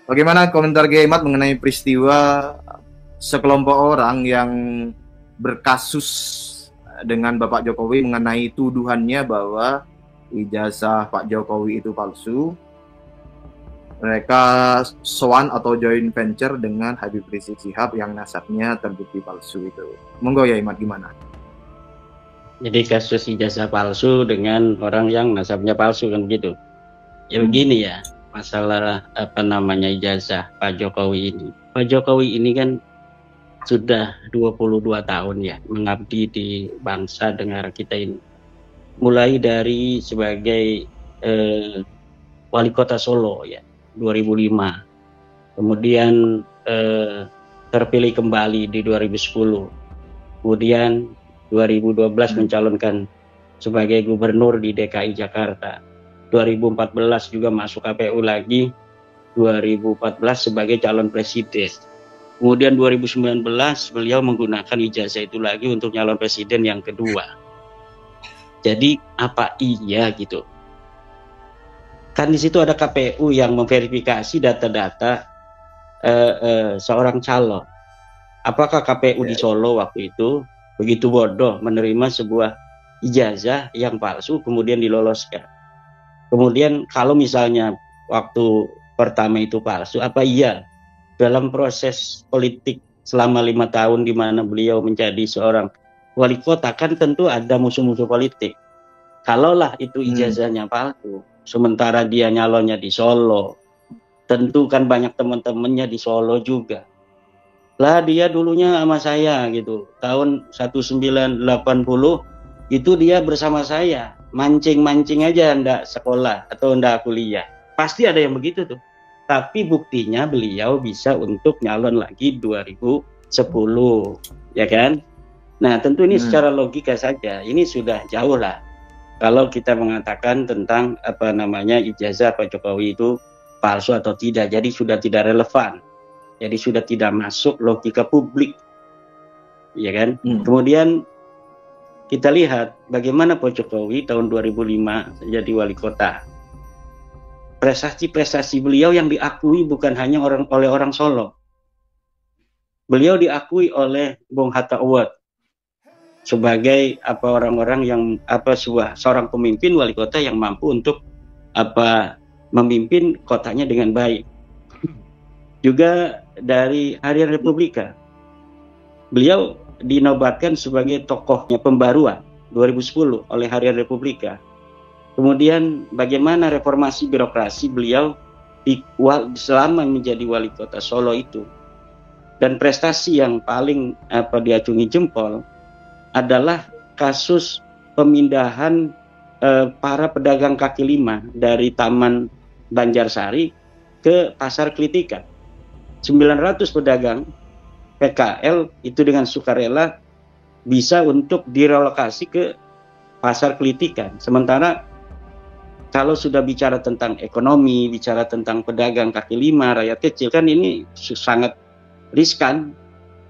Bagaimana komentar Giai Mat mengenai peristiwa sekelompok orang yang berkasus dengan Bapak Jokowi mengenai tuduhannya bahwa ijazah Pak Jokowi itu palsu? Mereka sowan atau joint venture dengan Habib Rizik Syihab yang nasabnya terbukti palsu itu. Monggo Giai Mat, gimana? Jadi kasus ijazah palsu dengan orang yang nasabnya palsu kan begitu. Ya begini ya, masalah ijazah Pak Jokowi ini. Pak Jokowi ini kan sudah 22 tahun ya mengabdi di bangsa negara kita ini. Mulai dari sebagai wali kota Solo ya 2005. Kemudian terpilih kembali di 2010. Kemudian 2012 mencalonkan sebagai gubernur di DKI Jakarta. 2014 juga masuk KPU lagi. 2014 sebagai calon presiden. Kemudian 2019 beliau menggunakan ijazah itu lagi untuk calon presiden yang kedua. Jadi apa iya gitu? Kan di situ ada KPU yang memverifikasi data-data seorang calon. Apakah KPU di Solo waktu itu begitu bodoh menerima sebuah ijazah yang palsu kemudian diloloskan? Kemudian kalau misalnya waktu pertama itu palsu, apa iya dalam proses politik selama 5 tahun di mana beliau menjadi seorang wali kota kan tentu ada musuh-musuh politik. Kalaulah itu ijazahnya palsu, sementara dia nyalonnya di Solo, tentu kan banyak teman-temannya di Solo juga. Lah dia dulunya sama saya gitu, tahun 1980 itu dia bersama saya, mancing-mancing aja ndak sekolah atau ndak kuliah. Pasti ada yang begitu tuh. Tapi buktinya beliau bisa untuk nyalon lagi 2010, ya kan? Nah tentu ini secara logika saja, ini sudah jauh lah. Kalau kita mengatakan tentang ijazah Pak Jokowi itu palsu atau tidak, jadi sudah tidak relevan. Jadi sudah tidak masuk logika publik, ya kan? Kemudian kita lihat bagaimana Pak Jokowi tahun 2005 jadi wali kota. Prestasi-prestasi beliau yang diakui bukan hanya oleh orang Solo. Beliau diakui oleh Bung Hatta Award sebagai orang-orang yang seorang pemimpin wali kota yang mampu untuk memimpin kotanya dengan baik. Juga dari Harian Republika, beliau dinobatkan sebagai tokohnya pembaruan 2010 oleh Harian Republika. Kemudian bagaimana reformasi birokrasi beliau selama menjadi wali kota Solo itu. Dan prestasi yang paling diacungi jempol adalah kasus pemindahan para pedagang kaki lima dari Taman Banjarsari ke Pasar Klitikan. 900 pedagang PKL itu dengan sukarela bisa untuk direlokasi ke Pasar Klitikan. Sementara kalau sudah bicara tentang ekonomi, bicara tentang pedagang kaki lima, rakyat kecil, kan ini sangat riskan.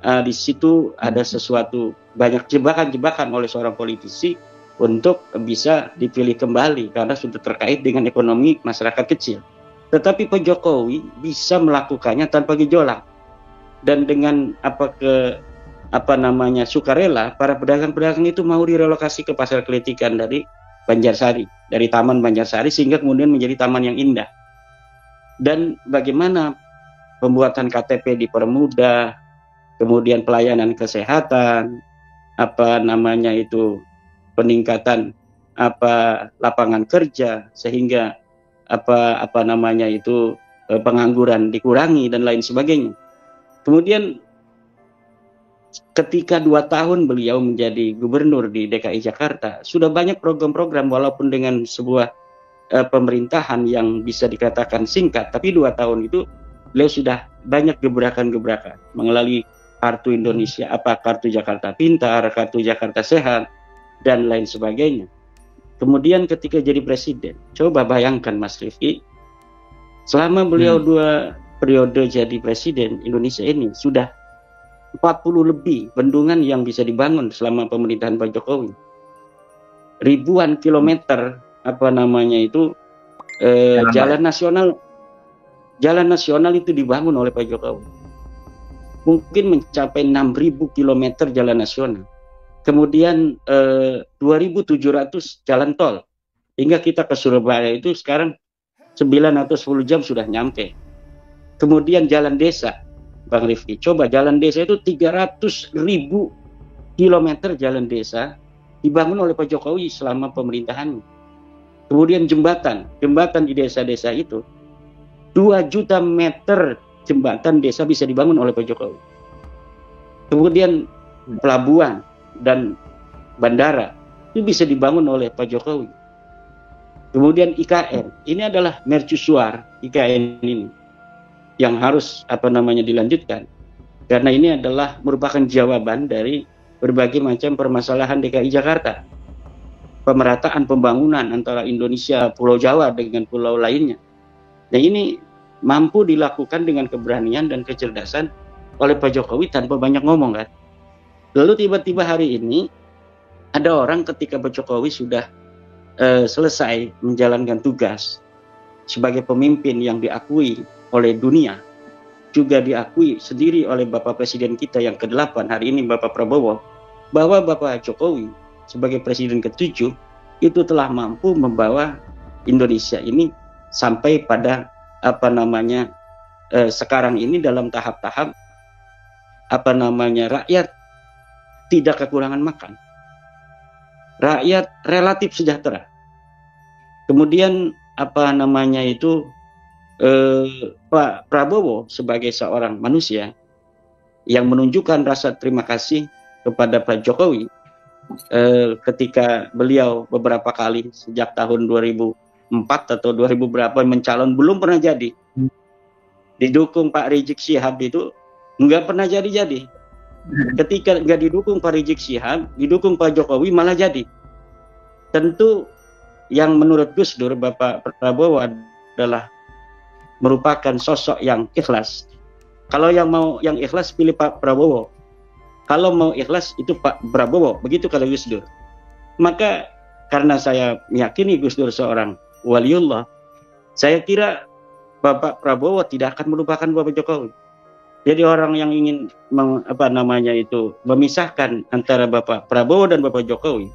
Di situ ada sesuatu, banyak jebakan-jebakan oleh seorang politisi untuk bisa dipilih kembali karena sudah terkait dengan ekonomi masyarakat kecil. Tetapi Pak Jokowi bisa melakukannya tanpa gejolak. Dan dengan sukarela, para pedagang-pedagang itu mau direlokasi ke Pasar Klitikan dari Banjarsari, dari Taman Banjarsari, sehingga kemudian menjadi taman yang indah. Dan bagaimana pembuatan KTP dipermudah, kemudian pelayanan kesehatan, peningkatan lapangan kerja, sehingga pengangguran dikurangi dan lain sebagainya. Kemudian ketika 2 tahun beliau menjadi gubernur di DKI Jakarta, sudah banyak program-program walaupun dengan sebuah pemerintahan yang bisa dikatakan singkat, tapi 2 tahun itu beliau sudah banyak gebrakan-gebrakan melalui kartu Indonesia, kartu Jakarta Pintar, kartu Jakarta Sehat, dan lain sebagainya. Kemudian ketika jadi presiden, coba bayangkan Mas Rifki, selama beliau 2 periode jadi presiden Indonesia ini, sudah 40 lebih bendungan yang bisa dibangun selama pemerintahan Pak Jokowi. Ribuan kilometer jalan nasional jalan nasional itu dibangun oleh Pak Jokowi. Mungkin mencapai 6.000 km jalan nasional. Kemudian 2.700 jalan tol. Hingga kita ke Surabaya itu sekarang 9 atau 10 jam sudah nyampe. Kemudian jalan desa, Bang Rifki. Coba jalan desa itu 300.000 kilometer jalan desa dibangun oleh Pak Jokowi selama pemerintahannya. Kemudian jembatan di desa-desa itu 2 juta meter jembatan desa bisa dibangun oleh Pak Jokowi. Kemudian pelabuhan dan bandara itu bisa dibangun oleh Pak Jokowi. Kemudian IKN, ini adalah mercusuar IKN ini yang harus dilanjutkan, karena ini adalah merupakan jawaban dari berbagai macam permasalahan DKI Jakarta, pemerataan pembangunan antara Indonesia, Pulau Jawa dengan pulau lainnya. Nah, ini mampu dilakukan dengan keberanian dan kecerdasan oleh Pak Jokowi tanpa banyak ngomong, kan. Lalu tiba-tiba hari ini ada orang ketika Pak Jokowi sudah selesai menjalankan tugas sebagai pemimpin yang diakui oleh dunia, juga diakui sendiri oleh Bapak Presiden kita yang ke-8 hari ini, Bapak Prabowo, bahwa Bapak Jokowi sebagai Presiden ke-7 itu telah mampu membawa Indonesia ini sampai pada sekarang ini dalam tahap-tahap rakyat tidak kekurangan makan, rakyat relatif sejahtera. Kemudian Pak Prabowo sebagai seorang manusia yang menunjukkan rasa terima kasih kepada Pak Jokowi ketika beliau beberapa kali sejak tahun 2004 atau 2000 berapa mencalon belum pernah jadi. Didukung Pak Rizik Syihab itu nggak pernah jadi. Ketika nggak didukung Pak Rizik Syihab, didukung Pak Jokowi malah jadi. Tentu yang menurut Gus Dur, Bapak Prabowo adalah merupakan sosok yang ikhlas. Kalau yang mau yang ikhlas pilih Pak Prabowo. Kalau mau ikhlas itu Pak Prabowo. Begitu kata Gus Dur. Maka karena saya meyakini Gus Dur seorang waliullah, saya kira Bapak Prabowo tidak akan melupakan Bapak Jokowi. Jadi orang yang ingin memisahkan antara Bapak Prabowo dan Bapak Jokowi,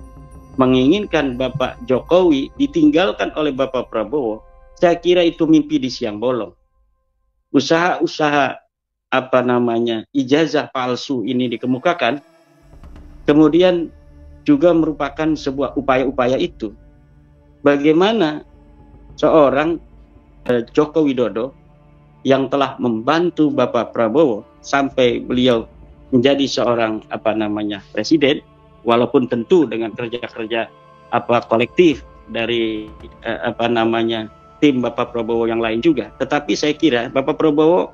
menginginkan Bapak Jokowi ditinggalkan oleh Bapak Prabowo, saya kira itu mimpi di siang bolong. Usaha-usaha ijazah palsu ini dikemukakan, kemudian juga merupakan sebuah upaya-upaya itu. Bagaimana seorang Joko Widodo yang telah membantu Bapak Prabowo sampai beliau menjadi seorang presiden, walaupun tentu dengan kerja-kerja kolektif dari tim Bapak Prabowo yang lain juga. Tetapi saya kira Bapak Prabowo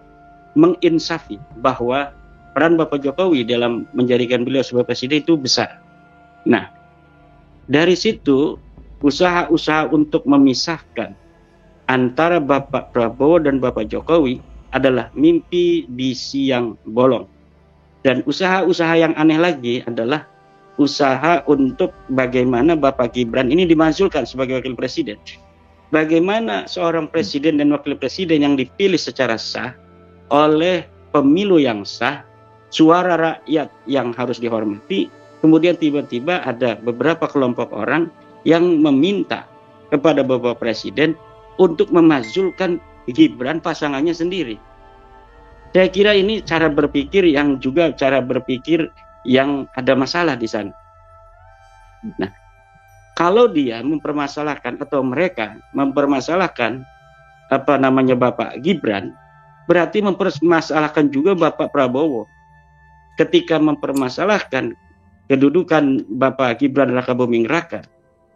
menginsafi bahwa peran Bapak Jokowi dalam menjadikan beliau sebagai presiden itu besar. Nah, dari situ usaha-usaha untuk memisahkan antara Bapak Prabowo dan Bapak Jokowi adalah mimpi di siang bolong. Dan usaha-usaha yang aneh lagi adalah usaha untuk bagaimana Bapak Gibran ini dimajukan sebagai wakil presiden. Bagaimana seorang presiden dan wakil presiden yang dipilih secara sah oleh pemilu yang sah, suara rakyat yang harus dihormati, kemudian tiba-tiba ada beberapa kelompok orang yang meminta kepada Bapak Presiden untuk memajulkan Gibran pasangannya sendiri. Saya kira ini cara berpikir yang juga cara berpikir yang ada masalah di sana. Nah, kalau dia mempermasalahkan atau mereka mempermasalahkan Bapak Gibran, berarti mempermasalahkan juga Bapak Prabowo. Ketika mempermasalahkan kedudukan Bapak Gibran Rakabuming Raka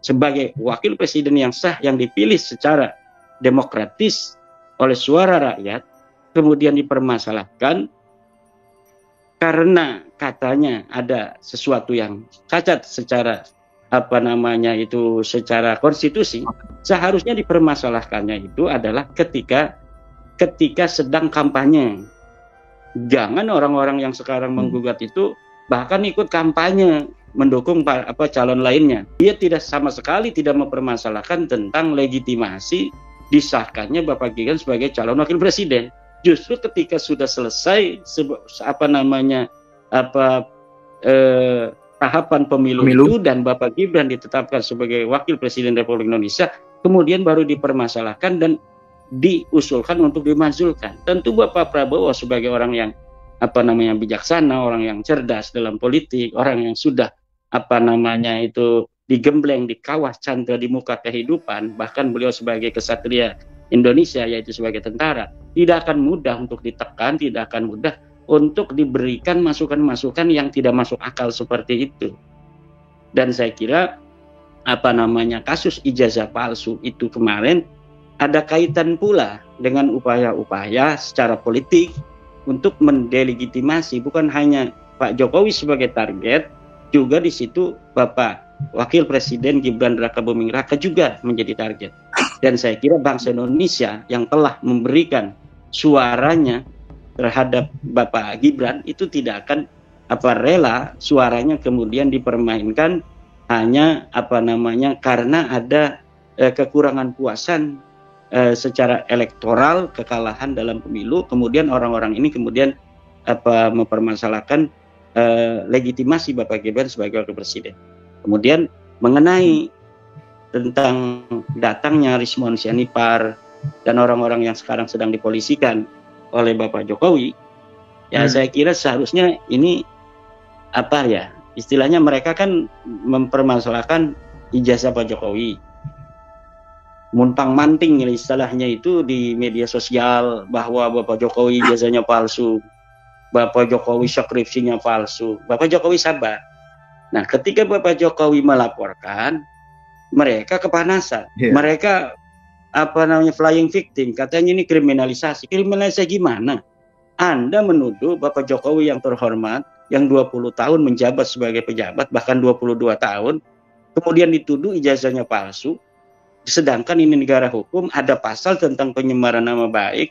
sebagai wakil presiden yang sah yang dipilih secara demokratis oleh suara rakyat, kemudian dipermasalahkan karena katanya ada sesuatu yang cacat secara secara konstitusi. Seharusnya dipermasalahkannya itu adalah ketika sedang kampanye. Jangan orang-orang yang sekarang menggugat itu bahkan ikut kampanye mendukung calon lainnya. Dia tidak sama sekali tidak mempermasalahkan tentang legitimasi disahkannya Bapak Gibran sebagai calon wakil presiden. Justru ketika sudah selesai tahapan pemilu itu dan Bapak Gibran ditetapkan sebagai wakil presiden Republik Indonesia, kemudian baru dipermasalahkan dan diusulkan untuk dimajukan. Tentu Bapak Prabowo sebagai orang yang bijaksana, orang yang cerdas dalam politik, orang yang sudah digembleng di kawah candra di muka kehidupan, bahkan beliau sebagai kesatria Indonesia, yaitu sebagai tentara, tidak akan mudah untuk ditekan, tidak akan mudah untuk diberikan masukan-masukan yang tidak masuk akal seperti itu. Dan saya kira kasus ijazah palsu itu kemarin ada kaitan pula dengan upaya-upaya secara politik untuk mendelegitimasi bukan hanya Pak Jokowi sebagai target, juga di situ Bapak Wakil Presiden Gibran Rakabuming Raka juga menjadi target. Dan saya kira bangsa Indonesia yang telah memberikan suaranya terhadap Bapak Gibran itu tidak akan rela suaranya kemudian dipermainkan hanya karena ada kekurangan puasan secara elektoral, kekalahan dalam pemilu, kemudian orang-orang ini kemudian mempermasalahkan legitimasi Bapak Gibran sebagai wakil presiden. Kemudian mengenai tentang datangnya Rismon Sianipar dan orang-orang yang sekarang sedang dipolisikan oleh Bapak Jokowi, saya kira seharusnya ini istilahnya mereka kan mempermasalahkan ijazah Pak Jokowi, muntang manting istilahnya itu di media sosial bahwa Bapak Jokowi ijazahnya palsu, Bapak Jokowi skripsinya palsu. Bapak Jokowi sabar. Nah, ketika Bapak Jokowi melaporkan, mereka kepanasan. Mereka flying victim, katanya ini kriminalisasi. Kriminalisasi gimana? Anda menuduh Bapak Jokowi yang terhormat, yang 20 tahun menjabat sebagai pejabat, bahkan 22 tahun, kemudian dituduh ijazahnya palsu, sedangkan ini negara hukum, ada pasal tentang penyemaran nama baik,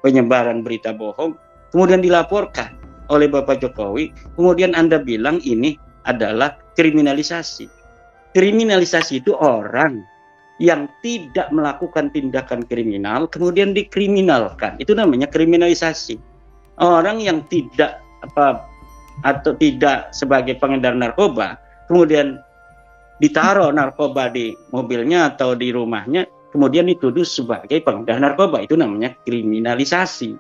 penyebaran berita bohong, kemudian dilaporkan oleh Bapak Jokowi, kemudian Anda bilang ini adalah kriminalisasi. Kriminalisasi itu orang yang tidak melakukan tindakan kriminal kemudian dikriminalkan, itu namanya kriminalisasi. Orang yang tidak atau tidak sebagai pengedar narkoba kemudian ditaruh narkoba di mobilnya atau di rumahnya kemudian dituduh sebagai pengedar narkoba, itu namanya kriminalisasi.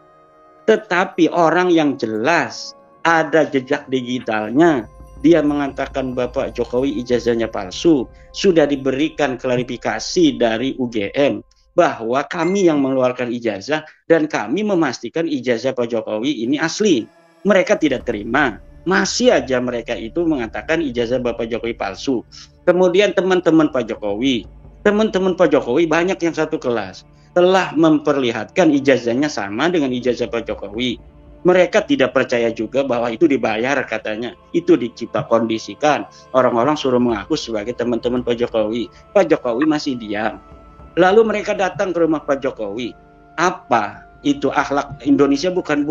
Tetapi orang yang jelas ada jejak digitalnya, dia mengatakan Bapak Jokowi ijazahnya palsu, sudah diberikan klarifikasi dari UGM bahwa kami yang mengeluarkan ijazah dan kami memastikan ijazah Pak Jokowi ini asli. Mereka tidak terima, masih aja mereka itu mengatakan ijazah Bapak Jokowi palsu. Kemudian teman-teman Pak Jokowi banyak yang satu kelas telah memperlihatkan ijazahnya sama dengan ijazah Pak Jokowi. Mereka tidak percaya juga bahwa itu dibayar, katanya. Itu dicipta kondisikan. Orang-orang suruh mengaku sebagai teman-teman Pak Jokowi. Pak Jokowi masih diam. Lalu mereka datang ke rumah Pak Jokowi. Apa? Itu akhlak Indonesia? Bukan.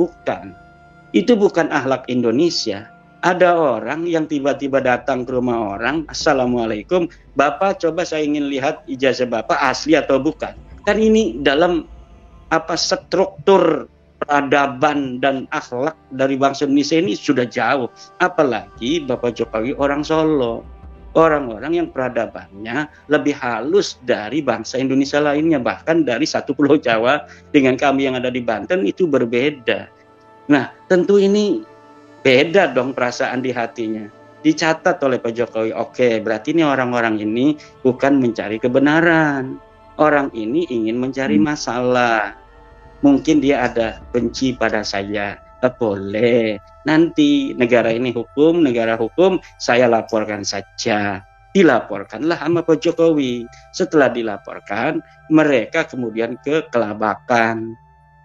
Itu bukan akhlak Indonesia. Ada orang yang tiba-tiba datang ke rumah orang, Assalamualaikum, Bapak coba saya ingin lihat ijazah Bapak asli atau bukan. Kan ini dalam struktur peradaban dan akhlak dari bangsa Indonesia ini sudah jauh. Apalagi Bapak Jokowi orang Solo, orang-orang yang peradabannya lebih halus dari bangsa Indonesia lainnya, bahkan dari satu Pulau Jawa dengan kami yang ada di Banten itu berbeda. Nah, tentu ini beda dong perasaan di hatinya. Dicatat oleh Pak Jokowi, oke, berarti ini orang-orang ini bukan mencari kebenaran. Orang ini ingin mencari masalah. Mungkin dia ada benci pada saya. Boleh. Nanti negara ini hukum, negara hukum, saya laporkan saja. Dilaporkanlah sama Pak Jokowi. Setelah dilaporkan, mereka kemudian ke Kelabakan,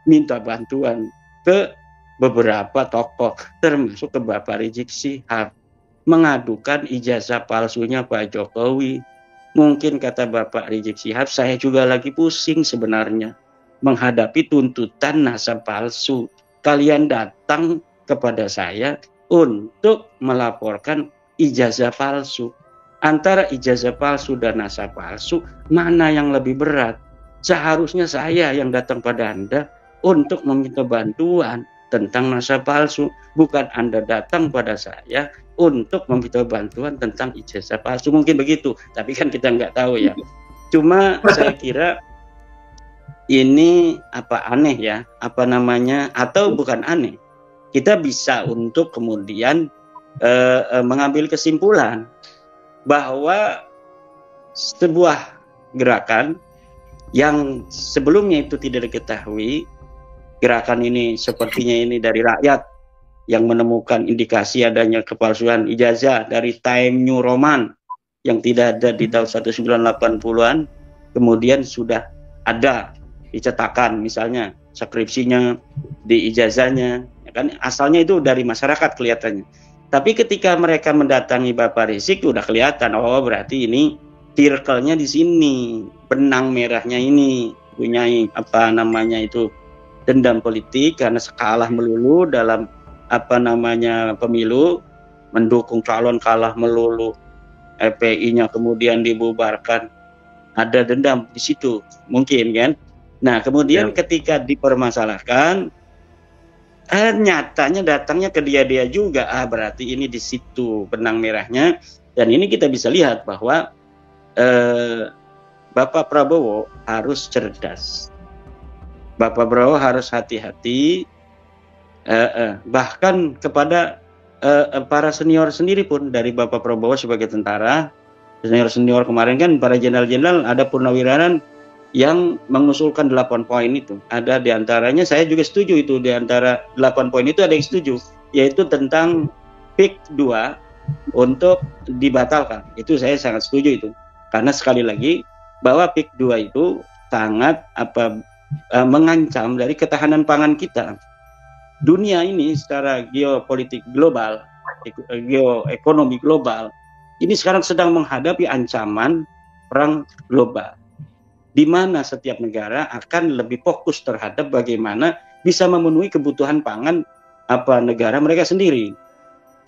minta bantuan ke beberapa tokoh, termasuk ke Bapak Rizik Syihab, mengadukan ijazah palsunya Pak Jokowi. Mungkin kata Bapak Rizik Syihab, saya juga lagi pusing sebenarnya menghadapi tuntutan nasab palsu. Kalian datang kepada saya untuk melaporkan ijazah palsu. Antara ijazah palsu dan nasab palsu, mana yang lebih berat? Seharusnya saya yang datang pada Anda untuk meminta bantuan tentang nasab palsu, bukan Anda datang pada saya untuk meminta bantuan tentang ijazah palsu. Mungkin begitu, tapi kan kita nggak tahu ya. Cuma saya kira ini aneh ya, atau bukan aneh. Kita bisa untuk kemudian mengambil kesimpulan bahwa sebuah gerakan yang sebelumnya itu tidak diketahui, gerakan ini sepertinya ini dari rakyat yang menemukan indikasi adanya kepalsuan ijazah dari Time New Roman yang tidak ada di tahun 1980-an, kemudian sudah ada dicetakan misalnya skripsinya di ijazahnya, ya kan, asalnya itu dari masyarakat kelihatannya. Tapi ketika mereka mendatangi Bapak Rizik udah kelihatan, oh berarti ini circle-nya di sini, benang merahnya ini punyai dendam politik karena kalah melulu dalam pemilu, mendukung calon kalah melulu, FPI-nya kemudian dibubarkan, ada dendam di situ mungkin kan. Nah kemudian ketika dipermasalahkan, nyatanya datangnya ke dia juga, berarti ini di situ benang merahnya. Dan ini kita bisa lihat bahwa Bapak Prabowo harus cerdas, Bapak Prabowo harus hati-hati, bahkan kepada para senior sendiri pun, dari Bapak Prabowo sebagai tentara, senior kemarin kan para jenderal-jenderal, ada purnawirawan yang mengusulkan 8 poin itu. Ada diantaranya, saya juga setuju itu, diantara 8 poin itu ada yang setuju, yaitu tentang PIK 2 untuk dibatalkan. Itu saya sangat setuju itu. Karena sekali lagi bahwa PIK 2 itu sangat mengancam dari ketahanan pangan kita. Dunia ini secara geopolitik global, geoekonomi global, ini sekarang sedang menghadapi ancaman perang global, di mana setiap negara akan lebih fokus terhadap bagaimana bisa memenuhi kebutuhan pangan negara mereka sendiri.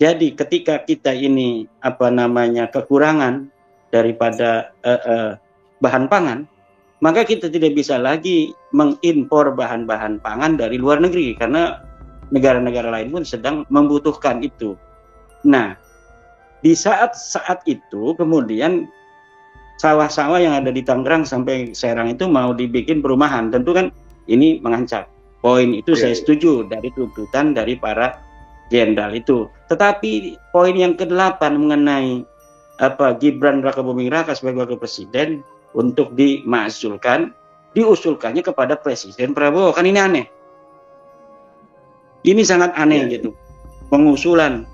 Jadi ketika kita ini kekurangan daripada bahan pangan, maka kita tidak bisa lagi mengimpor bahan-bahan pangan dari luar negeri karena negara-negara lain pun sedang membutuhkan itu. Nah, di saat itu kemudian sawah-sawah yang ada di Tangerang sampai Serang itu mau dibikin perumahan, tentu kan ini mengancam. Poin itu saya setuju dari tuntutan dari para jenderal itu. Tetapi poin yang ke-8 mengenai Gibran Rakabuming Raka sebagai wakil presiden untuk diusulkannya kepada Presiden Prabowo, kan ini aneh. Ini sangat aneh gitu. Pengusulan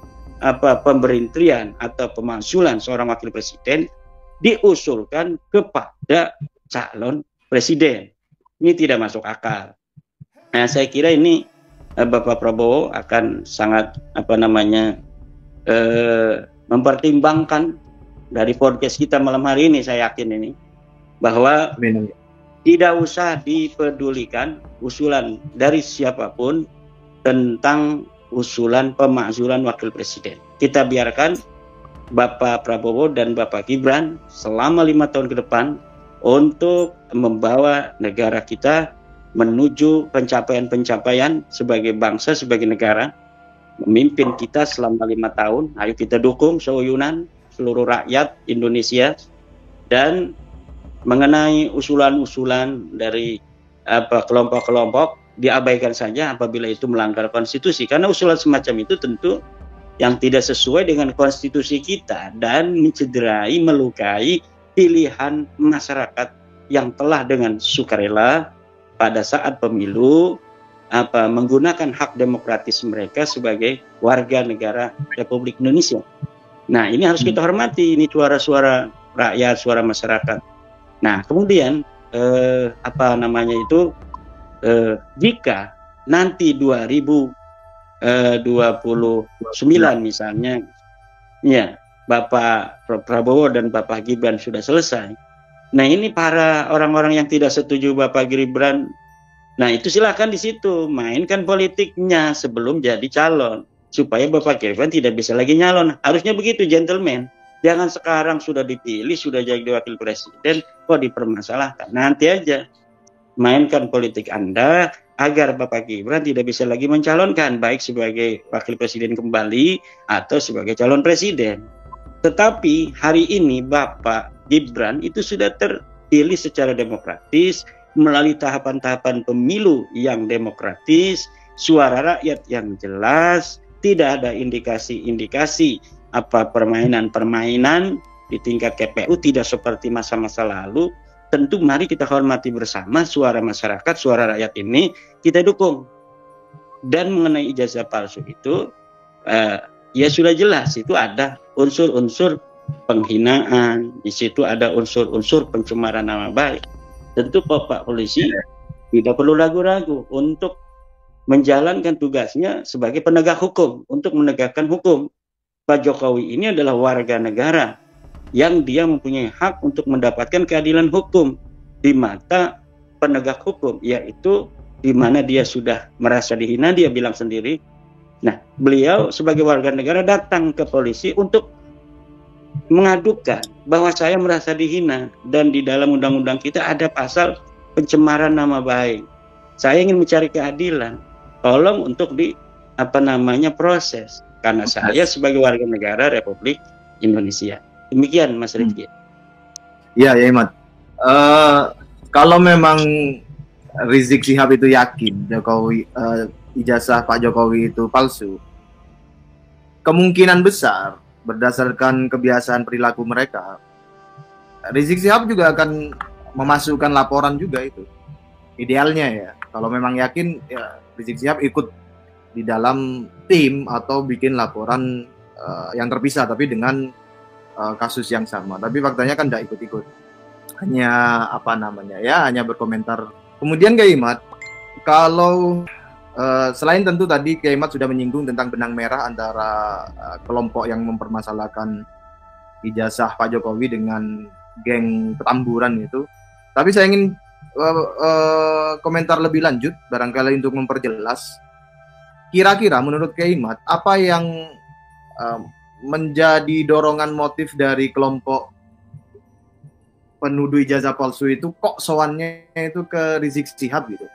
pemberhentian atau pemakzulan seorang wakil presiden diusulkan kepada calon presiden. Ini tidak masuk akal. Nah, saya kira ini Bapak Prabowo akan sangat mempertimbangkan dari podcast kita malam hari ini. Saya yakin ini bahwa tidak usah dipedulikan usulan dari siapapun tentang usulan pemakzulan wakil presiden. Kita biarkan Bapak Prabowo dan Bapak Gibran selama 5 tahun ke depan untuk membawa negara kita menuju pencapaian-pencapaian sebagai bangsa, sebagai negara, memimpin kita selama 5 tahun. Ayo kita dukung seuyunan seluruh rakyat Indonesia. Dan mengenai usulan-usulan dari kelompok-kelompok diabaikan saja apabila itu melanggar konstitusi, karena usulan semacam itu tentu yang tidak sesuai dengan konstitusi kita dan mencederai, melukai pilihan masyarakat yang telah dengan sukarela pada saat pemilu menggunakan hak demokratis mereka sebagai warga negara Republik Indonesia. Nah, ini harus kita hormati, ini suara-suara rakyat, suara masyarakat. Nah, kemudian jika nanti 2029 misalnya, ya, Bapak Prabowo dan Bapak Gibran sudah selesai. Nah, ini para orang-orang yang tidak setuju Bapak Gibran, nah itu silakan di situ mainkan politiknya sebelum jadi calon, supaya Bapak Gibran tidak bisa lagi nyalon. Harusnya begitu, gentleman. Jangan sekarang sudah dipilih, sudah jadi wakil presiden, kok dipermasalahkan. Nanti aja mainkan politik Anda agar Bapak Gibran tidak bisa lagi mencalonkan baik sebagai wakil presiden kembali atau sebagai calon presiden. Tetapi hari ini Bapak Gibran itu sudah terpilih secara demokratis melalui tahapan-tahapan pemilu yang demokratis, suara rakyat yang jelas, tidak ada indikasi-indikasi apa permainan-permainan di tingkat KPU, tidak seperti masa-masa lalu. Tentu mari kita hormati bersama suara masyarakat, suara rakyat ini kita dukung. Dan mengenai ijazah palsu itu, ya sudah jelas itu ada unsur-unsur penghinaan, di situ ada unsur-unsur pencemaran nama baik. Tentu Pak Polisi tidak perlu ragu-ragu untuk menjalankan tugasnya sebagai penegak hukum, untuk menegakkan hukum. Pak Jokowi ini adalah warga negara yang dia mempunyai hak untuk mendapatkan keadilan hukum di mata penegak hukum, yaitu di mana dia sudah merasa dihina, dia bilang sendiri. Nah, beliau sebagai warga negara datang ke polisi untuk mengadukan bahwa saya merasa dihina, dan di dalam undang-undang kita ada pasal pencemaran nama baik. Saya ingin mencari keadilan, tolong untuk proses, karena saya sebagai warga negara Republik Indonesia. Demikian Mas Rifki. Ya, Imad. Kalau memang Rizik Syihab itu yakin Jokowi ijazah Pak Jokowi itu palsu, kemungkinan besar berdasarkan kebiasaan perilaku mereka, Rizik Syihab juga akan memasukkan laporan juga itu. Idealnya ya, kalau memang yakin ya Rizik Syihab ikut di dalam tim atau bikin laporan yang terpisah tapi dengan kasus yang sama. Tapi faktanya kan tidak ikut-ikut, hanya hanya berkomentar. Kemudian Kiai Imad, kalau selain tentu tadi Kiai Imad sudah menyinggung tentang benang merah antara kelompok yang mempermasalahkan ijazah Pak Jokowi dengan geng Petamburan itu, tapi saya ingin komentar lebih lanjut barangkali untuk memperjelas. Kira-kira menurut Kiai Imad, apa yang menjadi dorongan motif dari kelompok penuduh ijazah palsu itu, kok sowannya itu ke Rizik Syihab gitu?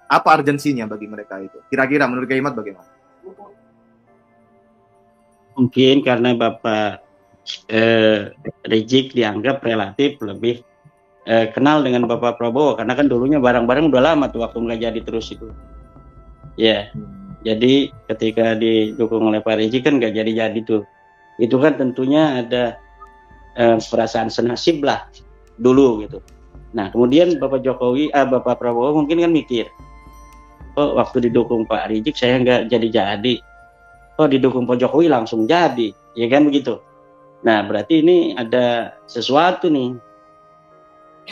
Apa urgensinya bagi mereka itu? Kira-kira menurut Kiai Imad bagaimana? Mungkin karena Bapak Rizik dianggap relatif lebih kenal dengan Bapak Prabowo, karena kan dulunya bareng-bareng udah lama tuh waktu nggak jadi terus itu. Ya, jadi ketika didukung oleh Pak Rizik kan nggak jadi-jadi tuh. Itu kan tentunya ada perasaan senasib lah dulu gitu. Nah kemudian Bapak Prabowo mungkin kan mikir, oh waktu didukung Pak Rizik saya nggak jadi-jadi, oh didukung Pak Jokowi langsung jadi, ya kan begitu. Nah berarti ini ada sesuatu nih,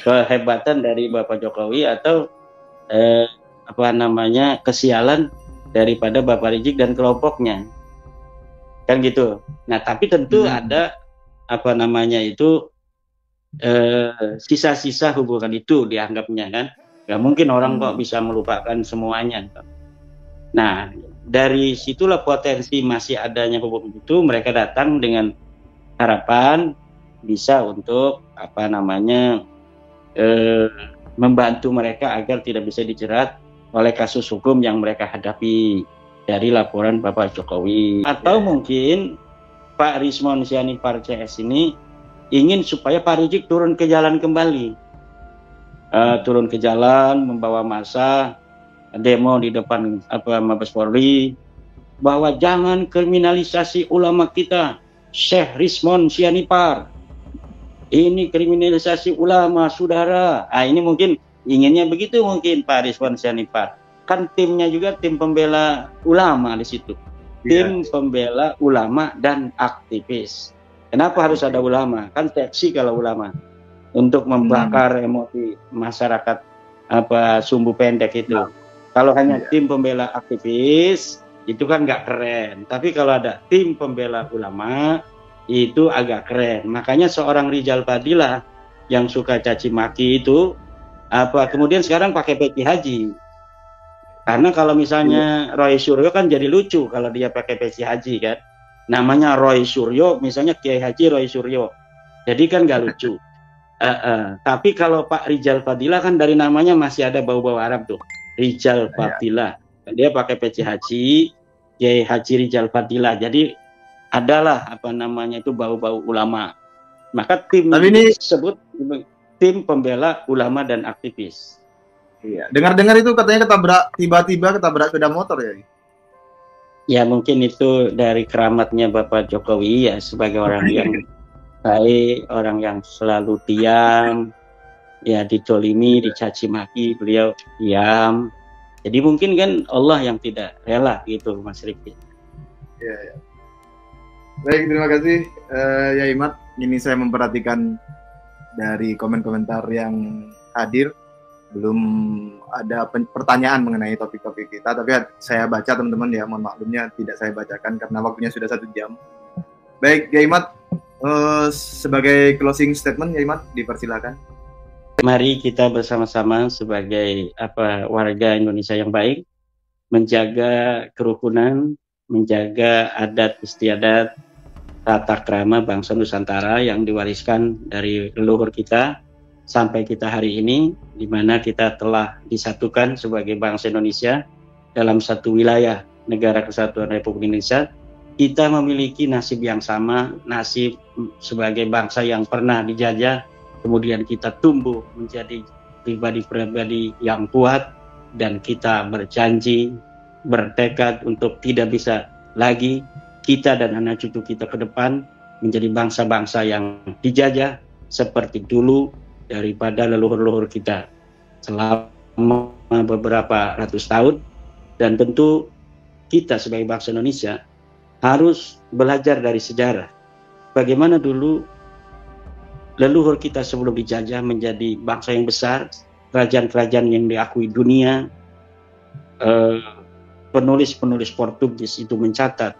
kehebatan dari Bapak Jokowi atau kesialan daripada Bapak Rizik dan kelompoknya, kan gitu. Nah tapi tentu ada sisa-sisa hubungan itu dianggapnya kan. Gak mungkin orang kok bisa melupakan semuanya. Nah dari situlah potensi masih adanya hubungan itu, mereka datang dengan harapan bisa untuk membantu mereka agar tidak bisa dijerat oleh kasus hukum yang mereka hadapi dari laporan Bapak Jokowi. Atau mungkin Pak Rismon Sianipar CS ini ingin supaya Pak Rizik turun ke jalan kembali, turun ke jalan membawa massa demo di depan Mabes Polri bahwa jangan kriminalisasi ulama kita, Syekh Rismon Sianipar. Ini kriminalisasi ulama, saudara. Ini mungkin inginnya begitu mungkin Pak Rismon Sianipar. Kan timnya juga tim pembela ulama di situ. Tim pembela ulama dan aktivis. Kenapa harus ada ulama? Kan seksi kalau ulama. Untuk membakar emosi masyarakat sumbu pendek itu. Kalau hanya tim pembela aktivis itu kan nggak keren. Tapi kalau ada tim pembela ulama itu agak keren. Makanya seorang Rizal Fadilah yang suka caci maki itu kemudian sekarang pakai peci haji. Karena kalau misalnya Roy Suryo kan jadi lucu kalau dia pakai peci haji kan. Namanya Roy Suryo, misalnya Kiai Haji Roy Suryo. Jadi kan nggak lucu. Tapi kalau Pak Rijal Fadila kan dari namanya masih ada bau-bau Arab tuh. Rijal Fadila. Dia pakai peci haji, Kiai Haji Rijal Fadila. Jadi adalah apa namanya itu bau-bau ulama. Maka tim ini disebut tim pembela ulama dan aktivis. Iya. Dengar-dengar itu katanya tiba-tiba ketabrak sepeda motor ya? Ya mungkin itu dari keramatnya Bapak Jokowi ya, sebagai orang yang baik, orang yang selalu diam, ya ditolimi, dicaci maki, beliau diam. Jadi mungkin kan Allah yang tidak rela gitu, Mas Rifki. Ya, ya. Baik, terima kasih ya Imat. Ini saya memperhatikan dari komentar yang hadir, belum ada pertanyaan mengenai topik-topik kita, tapi saya baca teman-teman ya, mohon maklumnya tidak saya bacakan karena waktunya sudah 1 jam. Baik, ya Imat, sebagai closing statement ya Imat, dipersilakan. Mari kita bersama-sama sebagai warga Indonesia yang baik, menjaga kerukunan, menjaga adat istiadat, tata krama bangsa Nusantara yang diwariskan dari leluhur kita sampai kita hari ini, di mana kita telah disatukan sebagai bangsa Indonesia dalam satu wilayah negara kesatuan Republik Indonesia. Kita memiliki nasib yang sama, nasib sebagai bangsa yang pernah dijajah, kemudian kita tumbuh menjadi pribadi-pribadi yang kuat, dan kita berjanji, bertekad untuk tidak bisa lagi kita dan anak cucu kita ke depan menjadi bangsa-bangsa yang dijajah seperti dulu daripada leluhur-leluhur kita selama beberapa ratus tahun. Dan tentu kita sebagai bangsa Indonesia harus belajar dari sejarah. Bagaimana dulu leluhur kita sebelum dijajah menjadi bangsa yang besar, kerajaan-kerajaan yang diakui dunia. Penulis-penulis Portugis itu mencatat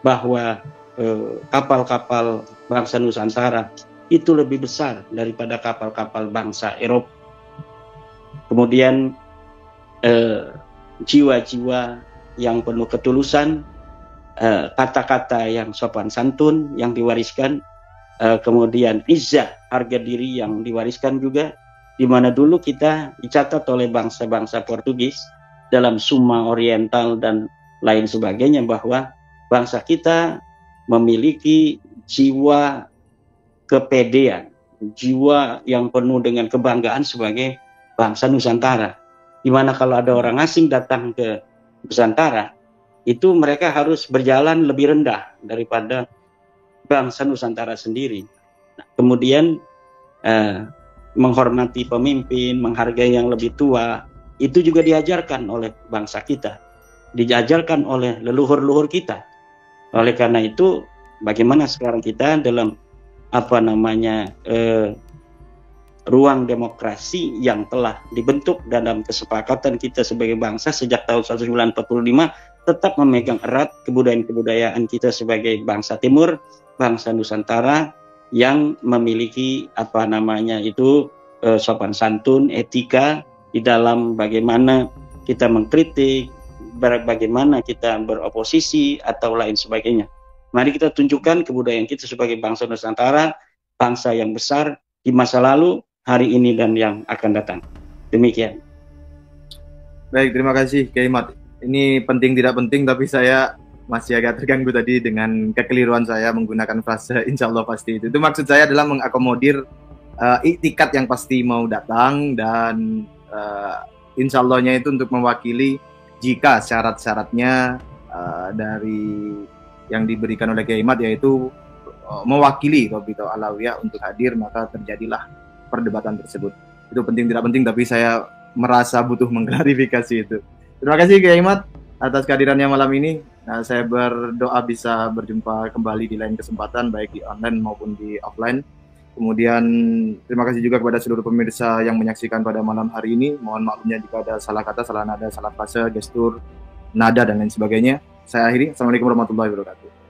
bahwa kapal-kapal bangsa Nusantara itu lebih besar daripada kapal-kapal bangsa Eropa. Kemudian jiwa-jiwa yang penuh ketulusan, kata-kata yang sopan santun yang diwariskan, kemudian izzah, harga diri yang diwariskan juga, di mana dulu kita dicatat oleh bangsa-bangsa Portugis dalam Summa Oriental dan lain sebagainya bahwa bangsa kita memiliki jiwa kepedean, jiwa yang penuh dengan kebanggaan sebagai bangsa Nusantara. Di mana kalau ada orang asing datang ke Nusantara, itu mereka harus berjalan lebih rendah daripada bangsa Nusantara sendiri. Nah, kemudian menghormati pemimpin, menghargai yang lebih tua, itu juga diajarkan oleh bangsa kita, diajarkan oleh leluhur-leluhur kita. Oleh karena itu, bagaimana sekarang kita dalam ruang demokrasi yang telah dibentuk dalam kesepakatan kita sebagai bangsa sejak tahun 1945, tetap memegang erat kebudayaan-kebudayaan kita sebagai bangsa Timur, bangsa Nusantara yang memiliki sopan santun, etika di dalam bagaimana kita mengkritik, bagaimana kita beroposisi atau lain sebagainya. Mari kita tunjukkan kebudayaan kita sebagai bangsa Nusantara, bangsa yang besar di masa lalu, hari ini, dan yang akan datang. Demikian. Baik, terima kasih Kiai Mat. Ini penting tidak penting, tapi saya masih agak terganggu tadi dengan kekeliruan saya menggunakan frase insya Allah pasti. Itu maksud saya adalah mengakomodir iktikat yang pasti mau datang, dan insya Allahnya itu untuk mewakili jika syarat-syaratnya dari yang diberikan oleh Kiai Mat, yaitu mewakili Robito Alawiyah untuk hadir, maka terjadilah perdebatan tersebut. Itu penting tidak penting, tapi saya merasa butuh mengklarifikasi itu. Terima kasih Kiai Mat atas kehadirannya malam ini. Nah, saya berdoa bisa berjumpa kembali di lain kesempatan, baik di online maupun di offline. Kemudian terima kasih juga kepada seluruh pemirsa yang menyaksikan pada malam hari ini. Mohon maklumnya jika ada salah kata, salah nada, salah frase, gestur, nada, dan lain sebagainya. Saya akhiri. Assalamualaikum warahmatullahi wabarakatuh.